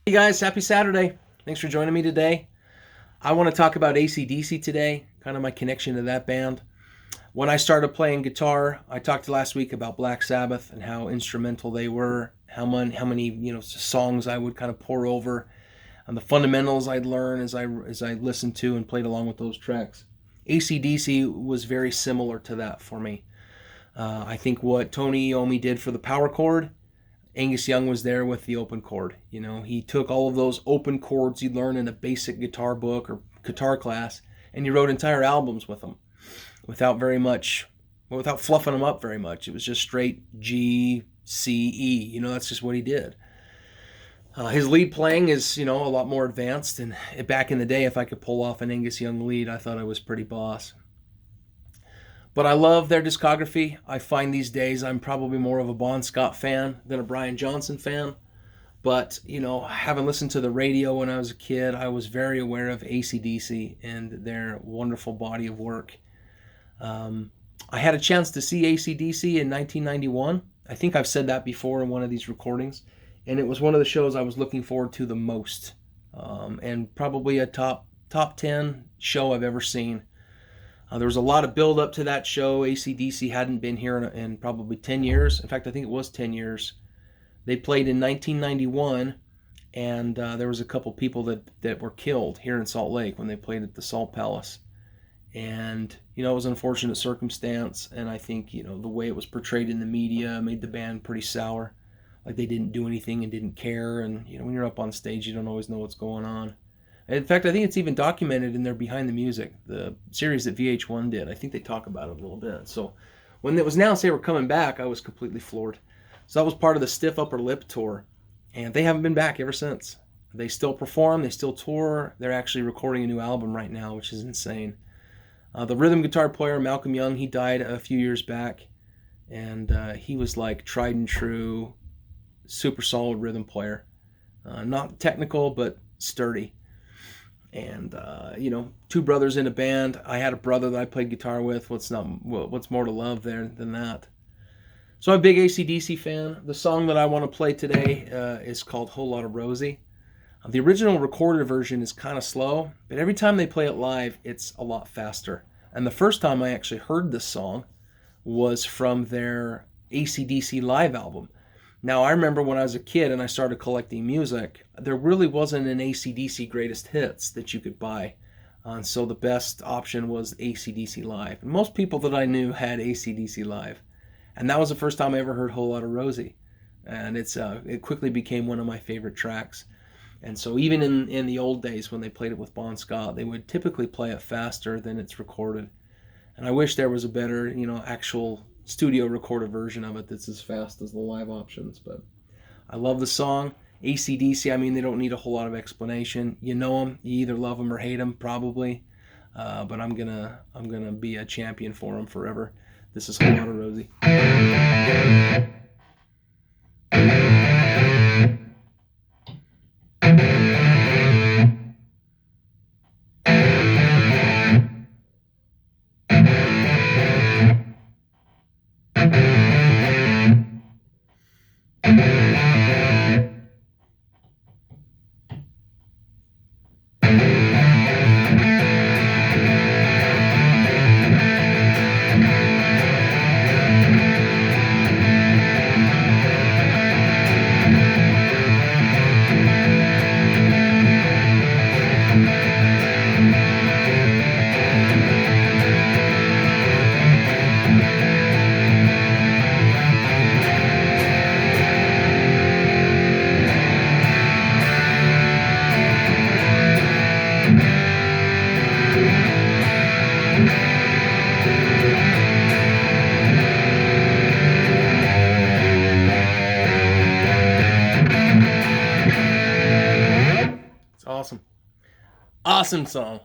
Hey guys, happy Saturday. Thanks for joining me today. I want to talk about ACDC today, kind of my connection to that band. When I started playing guitar, I talked last week about Black Sabbath and how instrumental they were, how many songs I would kind of pour over, and the fundamentals I'd learn as I listened to and played along with those tracks. ACDC was very similar to that for me. I think what Tony Iommi did for the power chord, Angus Young was there with the open chord. He took all of those open chords you'd learn in a basic guitar book or guitar class, and he wrote entire albums with them without fluffing them up very much. It was just straight G, C, E. That's just what he did. His lead playing is, a lot more advanced, and back in the day, if I could pull off an Angus Young lead, I thought I was pretty boss. But I love their discography. I find these days I'm probably more of a Bon Scott fan than a Brian Johnson fan. But, having listened to the radio when I was a kid, I was very aware of ACDC and their wonderful body of work. I had a chance to see ACDC in 1991. I think I've said that before in one of these recordings. And it was one of the shows I was looking forward to the most. And probably a top 10 show I've ever seen. There was a lot of build up to that show. ACDC hadn't been here in probably 10 years. In fact, I think it was 10 years. They played in 1991, and there was a couple people that were killed here in Salt Lake when they played at the Salt Palace. And, it was an unfortunate circumstance, and I think, the way it was portrayed in the media made the band pretty sour. Like they didn't do anything and didn't care, and, when you're up on stage, you don't always know what's going on. In fact, I think it's even documented in their Behind the Music, the series that VH1 did. I think they talk about it a little bit. So when it was announced they were coming back, I was completely floored. So that was part of the Stiff Upper Lip tour, and they haven't been back ever since. They still perform, they still tour. They're actually recording a new album right now, which is insane. The rhythm guitar player, Malcolm Young, he died a few years back, and he was like tried and true, super solid rhythm player. Not technical, but sturdy. And, two brothers in a band. I had a brother that I played guitar with. What's more to love there than that? So I'm a big AC/DC fan. The song that I want to play today is called Whole Lotta Rosie. The original recorded version is kind of slow, but every time they play it live, it's a lot faster. And the first time I actually heard this song was from their AC/DC live album. Now, I remember when I was a kid and I started collecting music, there really wasn't an AC/DC greatest hits that you could buy. So the best option was AC/DC Live. And most people that I knew had AC/DC Live. And that was the first time I ever heard Whole Lotta Rosie. And it quickly became one of my favorite tracks. And so even in the old days when they played it with Bon Scott, they would typically play it faster than it's recorded. And I wish there was a better, actual studio recorded version of it that's as fast as the live options. But I love the song. AC/DC, they don't need a whole lot of explanation. You know them, you either love them or hate them, probably. But I'm gonna be a champion for them forever. This is Whole Lotta Rosie. Awesome. Awesome song.